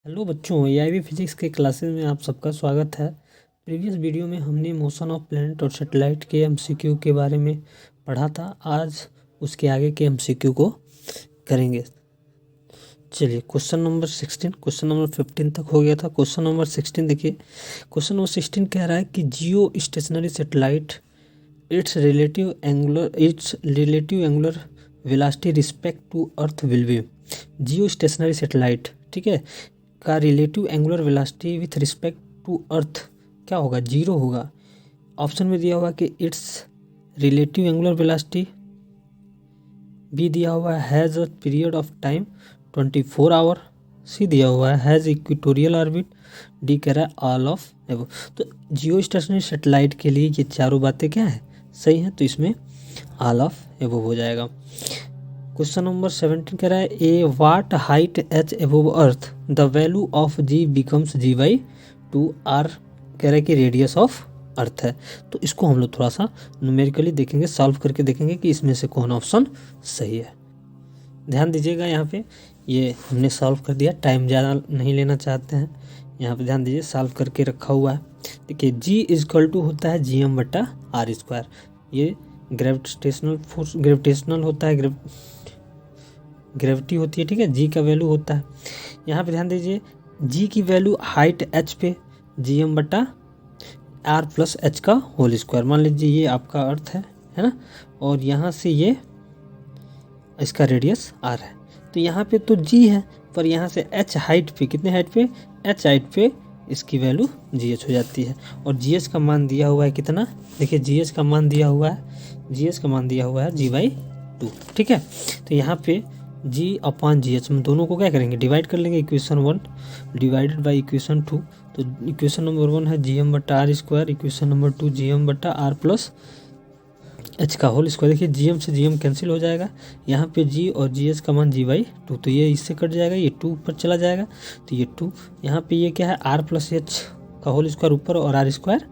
Hello बच्चों, एआईवी physics के classes में आप सबका स्वागत है। प्रीवियस वीडियो में हमने मोशन ऑफ प्लैनेट और सैटेलाइट के एमसीक्यू के बारे में पढ़ा था। आज उसके आगे के एमसीक्यू को करेंगे। चलिए, क्वेश्चन नंबर 15 तक हो गया था। क्वेश्चन नंबर 16 देखिए। क्वेश्चन नंबर 16 कह रहा है कि geostationary satellite its relative angular velocity respect to earth will be. Geostationary satellite, ठीक है, का relative angular velocity with respect to earth क्या होगा? 0 होगा। ऑप्शन में दिया हुआ कि its relative angular velocity, B दिया हुआ है has a period of time 24 hour, C दिया हुआ है हैज़ इक्वेटोरियल ऑर्बिट, डी कह रहा है ऑल ऑफ एबव। तो जियो स्टेशनरी सैटेलाइट के लिए ये चारों बातें क्या है? सही है, तो इसमें ऑल ऑफ एबव हो जाएगा। क्वेश्चन नंबर 17 कह रहा है a what height H above earth the value of g becomes g by 2 R, कह रहा है कि रेडियस ऑफ अर्थ है। तो इसको हम लोग थोड़ा सा न्यूमेरिकली देखेंगे, सॉल्व करके देखेंगे कि इसमें से कौन ऑप्शन सही है। ध्यान दीजिएगा, यहाँ पे ये हमने सॉल्व कर दिया, टाइम ज़्यादा नहीं लेना चाहते हैं। यहाँ पे ध्यान दीजिए, सॉल्व करके रखा हुआ है। देखिए, जी इजक्वल टू होता है जी एम बटा आर स्क्वायर। ये ग्रेविटेशनल फोर्स, ग्रेविटेशनल होता है, ग्रेविटी होती है, ठीक है। जी का वैल्यू होता है। यहाँ पे ध्यान दीजिए, जी की वैल्यू हाइट एच पे जी एम बटा आर प्लस एच का होल स्क्वायर। मान लीजिए ये आपका अर्थ है ना, और यहाँ से ये इसका रेडियस आर है। तो यहाँ पे तो जी है, पर यहाँ से एच हाइट पे, कितने हाइट पे? एच हाइट पे इसकी वैल्यू जी एच हो जाती है। और जी एच का मान दिया हुआ है कितना? देखिए, जी एच का मान दिया हुआ है जी बाई 2, ठीक है। तो यहाँ पे जी अपॉन जी एच, हम दोनों को क्या करेंगे? डिवाइड कर लेंगे। Equation 1 divided by equation 2। तो इक्वेशन नंबर 1 है जी एम बटा R square, equation number 2 G M बटा आर प्लस एच का होल स्क्वायर। देखिए, जी एम से जी एम कैंसिल हो जाएगा। यहाँ पे जी और जी एच का मान जी बाई 2, तो ये इससे कट जाएगा, ये 2 ऊपर चला जाएगा, तो ये 2। यहाँ पे ये क्या है? आर प्लस एच का होल स्क्वायर ऊपर और आर स्क्वायर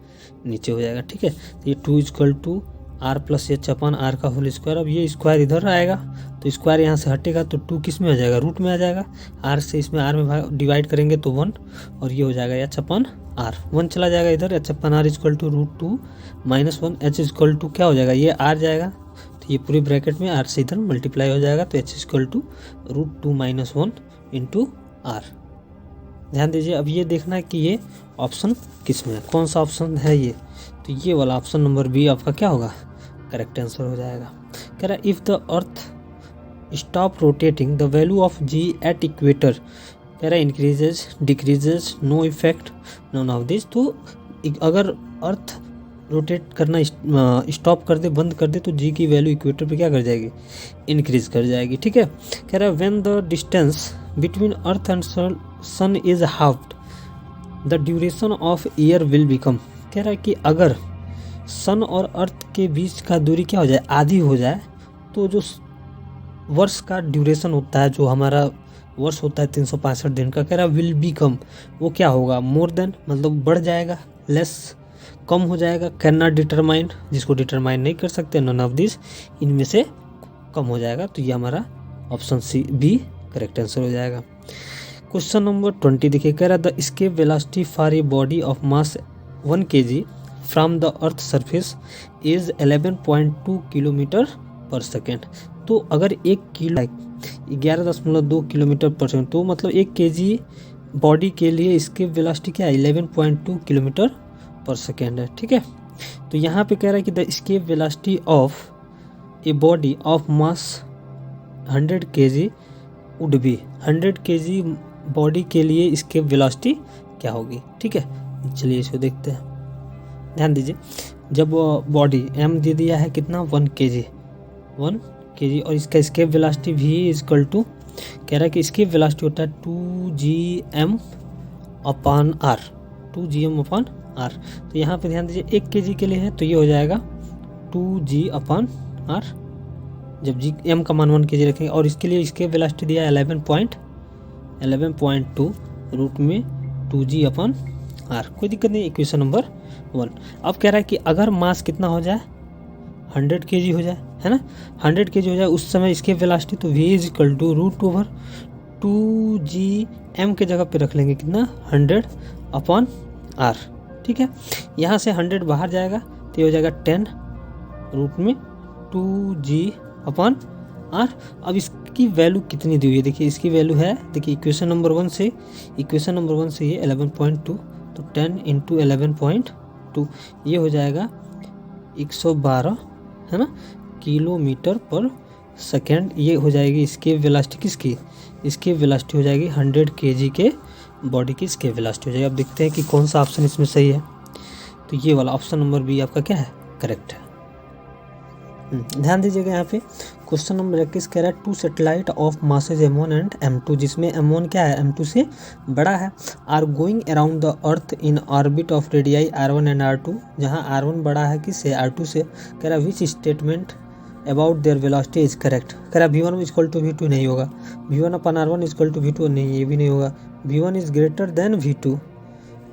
नीचे हो जाएगा, ठीक है। तो ये 2 equal to R plus H upon R का होल स्क्वायर। अब ये स्क्वायर इधर आएगा, तो स्क्वायर यहाँ से हटेगा, तो 2 किस में आ जाएगा? रूट में आ जाएगा। आर से इसमें आर में डिवाइड करेंगे तो 1, और ये हो जाएगा एच अपन आर। 1 चला जाएगा इधर, H upon R equal to √2 minus 1, H equal to क्या हो जाएगा? ये आर जाएगा, तो ये पूरी ब्रैकेट में आर से इधर मल्टीप्लाई हो जाएगा, तो H equal to √2 minus 1 into R. ध्यान दीजिए, अब ये देखना है कि ये ऑप्शन किस में है, कौन सा ऑप्शन है ये। तो ये वाला ऑप्शन नंबर बी आपका क्या होगा? करेक्ट आंसर हो जाएगा। कह रहा है if the earth stop rotating the value of G at equator, कह रहा है increases decreases no effect none of this. तो अगर अर्थ रोटेट करना स्टॉप कर दे, बंद कर दे, तो जी की वैल्यू इक्वेटर पे क्या कर जाएगी? इंक्रीज कर जाएगी, ठीक है। कह रहा है when the distance between earth and sun is halved the duration of year will become. कह रहा है कि अगर सन और अर्थ के बीच का दूरी क्या हो जाए? आधी हो जाए, तो जो वर्ष का ड्यूरेशन होता है, जो हमारा वर्ष होता है 365 दिन का, कह रहा है विल बिकम, वो क्या होगा? मोर देन, मतलब बढ़ जाएगा, लेस कम हो जाएगा, कैन नॉट डिटरमाइन, जिसको डिटरमाइन नहीं कर सकते, नन ऑफ दिस, इनमें से कम हो जाएगा। तो ये हमारा option C B correct answer हो जाएगा। क्वेश्चन नंबर 20 देखिए, कह रहा the escape velocity for a body of mass 1 kg from the earth surface is 11.2 kilometre per second. तो अगर 1 किलो 11.2 किलोमीटर पर सेकेंड, तो मतलब 1 kg बॉडी के लिए इसके वेलोसिटी क्या है? 11.2 किलोमीटर पर सेकेंड है, ठीक है। तो यहाँ पे कह रहा है कि the escape velocity of A body of mass 100 kg would be, 100 kg body के लिए इसके वेलोसिटी क्या होगी, ठीक है। चलिए इसको देखते हैं। ध्यान दीजिए, जब बॉडी m दे दिया है कितना? 1 kg, और इसका escape velocity v equal to, कह रहा है कि स्केप वेलोसिटी होता है 2gm upon r, 2gm upon r। तो यहाँ पे ध्यान दीजिए, 1 kg के लिए है, तो ये हो जाएगा 2g अपॉन r, जब g m का मान 1 kg रखेंगे। और इसके लिए स्केप वेलोसिटी दिया है 11.2 रूट में 2g अपॉन r, कोई दिक्कत नहीं। Equation number 1। अब कह रहा है कि अगर मास कितना हो जाए? 100 kg हो जाए, है ना, 100 kg हो जाए उस समय इसके वेलोसिटी, तो v is equal to √2 2gm के जगह पे रख लेंगे कितना 100/r, ठीक है। यहाँ से 100 बाहर जाएगा तो ये हो जाएगा 10 रूट में 2g/r। अब इसकी वैल्यू कितनी दी हुई है, देखिए इसकी वैल्यू है, देखिए इक्वेशन नंबर 1 से ये 11.2, तो 10 × 11.2 ये हो जाएगा 112, है ना, किलोमीटर पर सेकेंड। ये हो जाएगी इसकी वेलोसिटी, इसकी वेलोसिटी हो जाएगी 100 kg के बॉडी की इसकी वेलोसिटी हो जाएगी। अब देखते हैं कि कौन सा ऑप्शन इसमें सही है। तो ये वाला ऑप्शन नंबर बी आपका क्या है, करेक्ट है। ध्यान दीजिएगा यहाँ पे क्वेश्चन नंबर 21 कह रहा है 2 satellite of masses M1 and M2, जिसमें M1 क्या है, M2 से बड़ा है, are going around the earth in orbit of radii R1 and R2, जहाँ R1 बड़ा है किससे, R2 से। कह रहा which statement about their velocity is correct. कह रहा V1 = V2 नहीं होगा, V1/R1 = V2 नहीं, ये भी नहीं होगा, V1 is greater than V2,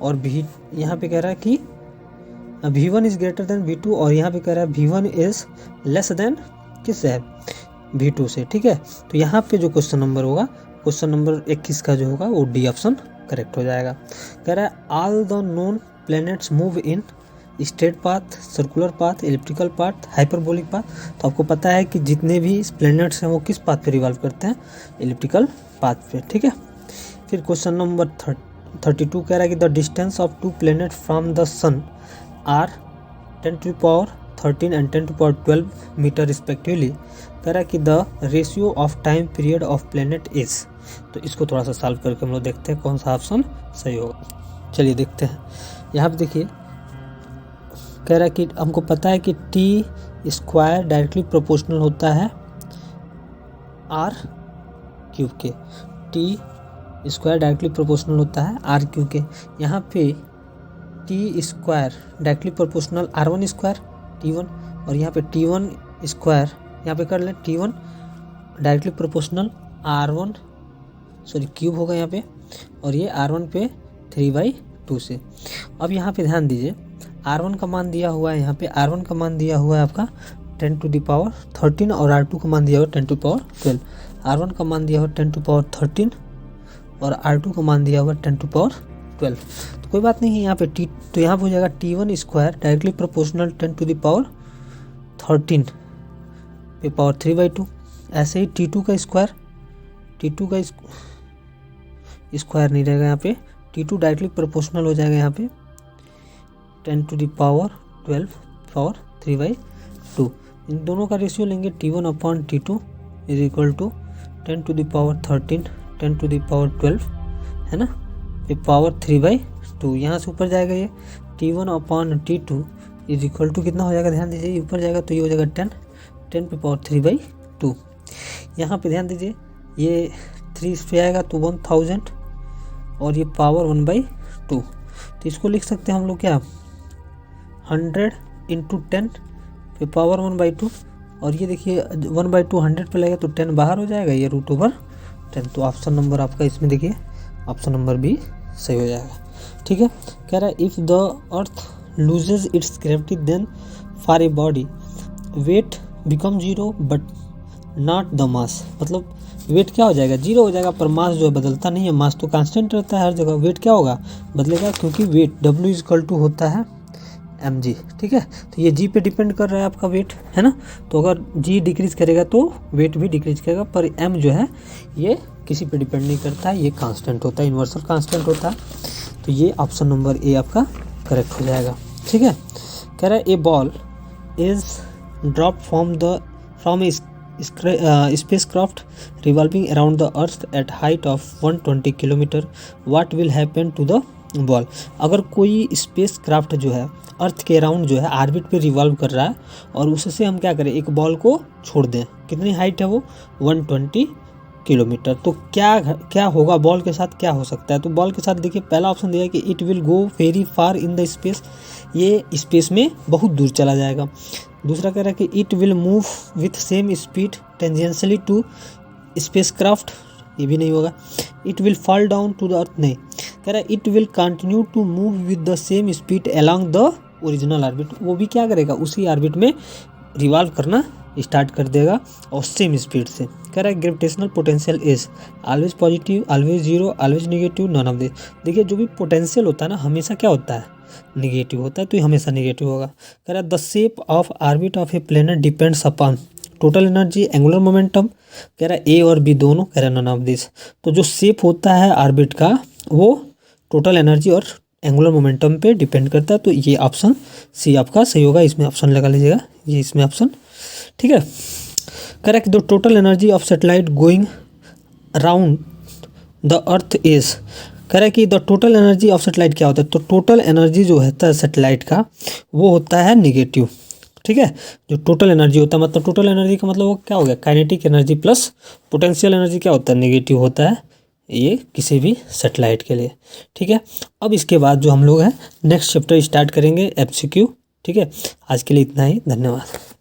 और V यहाँ पे कह रहा है कि V1 is greater than V2, और यहाँ पे कह रहा है V1 इज लेस देन किससे है, V2 से, ठीक है। तो यहाँ पे जो क्वेश्चन नंबर होगा, क्वेश्चन नंबर 21 का जो होगा वो डी ऑप्शन करेक्ट हो जाएगा। कह रहा है all the known planets move in straight path, circular path, elliptical path, hyperbolic path. तो आपको पता है कि जितने भी प्लैनेट्स हैं वो किस पाथ पे रिवॉल्व करते हैं, एलिप्टिकल पाथ पे, ठीक है। फिर क्वेश्चन नंबर 32 कह रहा है कि the distance of 2 planet from the sun are 10⁻13 एंड 10⁻12 मीटर रिस्पेक्टिवली। कह रहा है कि the ratio of time period of planet is. तो इसको थोड़ा सा सॉल्व करके हम लोग देखते हैं कौन सा ऑप्शन सही होगा। चलिए देखते हैं, यहाँ पे देखिए कह रहा है कि हमको पता है कि टी स्क्वायर डायरेक्टली प्रोपोर्शनल होता है r³ के, टी स्क्वायर डायरेक्टली प्रोपोर्शनल होता है r³ के। यहाँ पे T square directly proportional r1² t1, और यहाँ पे t1 स्क्वायर यहाँ पे कर लें, t1 डायरेक्टली प्रोपोर्शनल क्यूब होगा यहाँ पे, और ये r1 पे 3/2 से। अब यहाँ पे ध्यान दीजिए r1 का मान दिया हुआ है, यहाँ पे r1 का मान दिया हुआ है आपका 10⁻13, और r2 का मान दिया हुआ 10⁻12। r1 का मान दिया हुआ 10⁻13 और r2 का मान दिया हुआ 10⁻12। तो कोई बात नहीं है यहाँ पे तो यहाँ पे हो जाएगा t1 स्क्वायर डायरेक्टली प्रोपोर्शनल 10⁻13 पे पावर 3/2। ऐसे ही t2 का स्क्वायर नहीं रहेगा यहाँ पे, t2 डायरेक्टली प्रोपोर्शनल हो जाएगा यहाँ पे 10⁻12 पावर 3/2। इन दोनों का रेशियो लेंगे t1/t2 इज इक्वल टू 10⁻13 10⁻12, है ना, ये पावर 3/2। यहाँ से ऊपर जाएगा ये t1/t2 इज इक्वल टू कितना हो जाएगा, ध्यान दीजिए ऊपर जाएगा तो ये हो जाएगा 10 पे पावर 3/2। यहाँ पे ध्यान दीजिए ये 3 इस पे आएगा तो 1000, और ये पावर 1/2। तो इसको लिख सकते हैं हम लोग क्या, 100 × 10 पे पावर 1/2, और ये देखिए 1/2 100 पे लगेगा तो 10 बाहर हो जाएगा, ये √10। तो ऑप्शन नंबर आपका इसमें देखिए ऑप्शन नंबर बी सही हो जाएगा, ठीक है। कह रहा है if the earth loses its gravity then for a body weight become 0 but not the mass. मतलब वेट क्या हो जाएगा, 0 हो जाएगा, पर मास जो है बदलता नहीं है, मास तो कांस्टेंट रहता है हर जगह, वेट क्या होगा, बदलेगा, क्योंकि वेट W = होता है mg, ठीक है। तो ये g पे डिपेंड कर रहा है आपका वेट, है ना। तो अगर g डिक्रीज करेगा तो वेट भी डिक्रीज करेगा, पर m जो है ये किसी पे डिपेंड नहीं करता है, ये कांस्टेंट होता है, यूनिवर्सल कांस्टेंट होता है। तो ये ऑप्शन नंबर ए आपका करेक्ट हो जाएगा, ठीक है। कह रहा है a ball is drop from a spacecraft revolving around the earth at height of 120 kilometre, what will happen to the ball। अगर कोई स्पेस क्राफ्ट जो है अर्थ के अराउंड जो है ऑर्बिट पे रिवॉल्व कर रहा है, और उससे हम क्या करें, एक बॉल को छोड़ दें, कितनी हाइट है वो 120 किलोमीटर, तो क्या होगा बॉल के साथ, क्या हो सकता है। तो बॉल के साथ देखिए पहला ऑप्शन दिया है कि it will go very far in the space, ये स्पेस में बहुत दूर चला जाएगा। दूसरा कह रहा है कि it will move with same speed tangentially to spacecraft, ये भी नहीं होगा। It will fall down to the earth, नहीं। कह रहा है it will continue to move with the same speed along the original orbit, वो भी क्या करेगा, उसी ऑर्बिट में रिवॉल्व करना स्टार्ट कर देगा और सेम स्पीड से। कह रहा है gravitational potential is always positive, always zero, always negative, non of this. देखिए जो भी पोटेंशियल होता है ना हमेशा क्या होता है, निगेटिव होता है, तो ये हमेशा निगेटिव होगा। कह रहा है the shape of orbit of A planet depends upon total energy, angular momentum. कह रहा है ए और बी दोनों, कह रहा है नॉन ऑफ दिस। तो जो शेप होता है ऑर्बिट का वो टोटल एनर्जी और एंगुलर मोमेंटम पे डिपेंड करता है। तो ये ऑप्शन सी आपका सही होगा, इसमें ऑप्शन लगा लीजिएगा, ये इसमें ऑप्शन, ठीक है। Correct. The total energy of satellite going around the earth is. कह रहा है कि the total energy of satellite क्या होता है, तो टोटल एनर्जी जो होता है सैटेलाइट का वो होता है निगेटिव, ठीक है। जो टोटल एनर्जी होता है मतलब टोटल एनर्जी का मतलब वो क्या हो गया, kinetic energy plus potential energy क्या होता है, निगेटिव होता है ये किसी भी सैटेलाइट के लिए, ठीक है। अब इसके बाद जो हम लोग हैं नेक्स्ट चैप्टर स्टार्ट करेंगे MCQ, ठीक है। आज के लिए इतना ही, धन्यवाद।